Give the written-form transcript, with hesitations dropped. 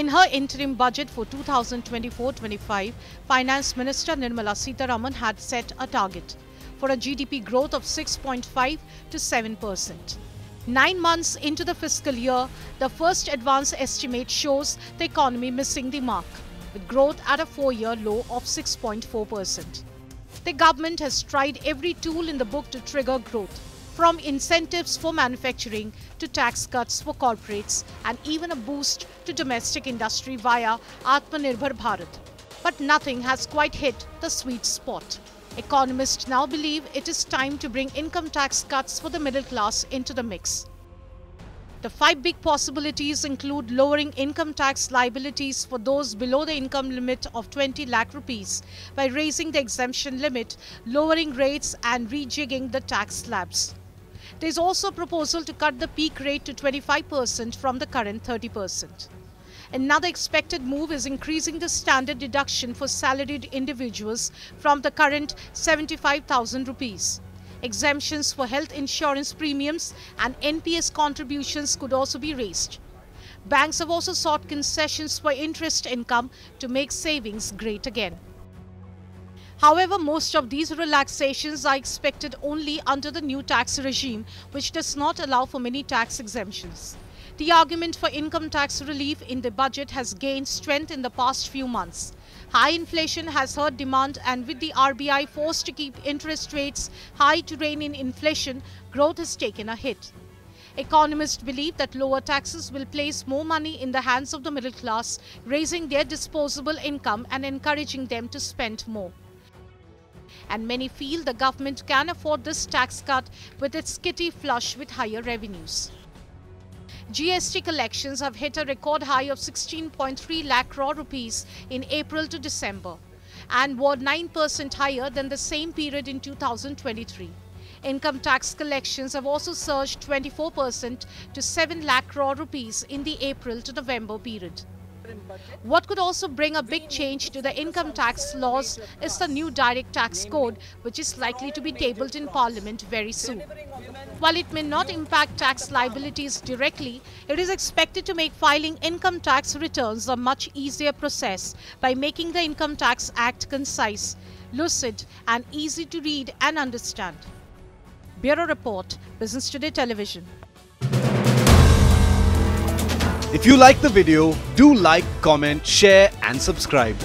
In her interim budget for 2024-25, Finance Minister Nirmala Sitharaman had set a target for a GDP growth of 6.5 to 7%. 9 months into the fiscal year, the first advance estimate shows the economy missing the mark, with growth at a 4-year low of 6.4%. The government has tried every tool in the book to trigger growth, from incentives for manufacturing to tax cuts for corporates and even a boost to domestic industry via Atmanirbhar Bharat. But nothing has quite hit the sweet spot. Economists now believe it is time to bring income tax cuts for the middle class into the mix. The 5 big possibilities include lowering income tax liabilities for those below the income limit of 20 lakh rupees by raising the exemption limit, lowering rates and rejigging the tax slabs. There is also a proposal to cut the peak rate to 25% from the current 30%. Another expected move is increasing the standard deduction for salaried individuals from the current 75,000 rupees. Exemptions for health insurance premiums and NPS contributions could also be raised. Banks have also sought concessions for interest income to make savings great again. However, most of these relaxations are expected only under the new tax regime, which does not allow for many tax exemptions. The argument for income tax relief in the budget has gained strength in the past few months. High inflation has hurt demand, and with the RBI forced to keep interest rates high to rein in inflation, growth has taken a hit. Economists believe that lower taxes will place more money in the hands of the middle class, raising their disposable income and encouraging them to spend more. And many feel the government can afford this tax cut with its kitty flush with higher revenues. GST collections have hit a record high of 16.3 lakh crore rupees in April to December and were 9% higher than the same period in 2023. Income tax collections have also surged 24% to 7 lakh crore rupees in the April to November period. What could also bring a big change to the income tax laws is the new direct tax code, which is likely to be tabled in Parliament very soon. While it may not impact tax liabilities directly, it is expected to make filing income tax returns a much easier process by making the Income Tax Act concise, lucid, and easy to read and understand. Bureau Report, Business Today Television. If you like the video, do like, comment, share and subscribe.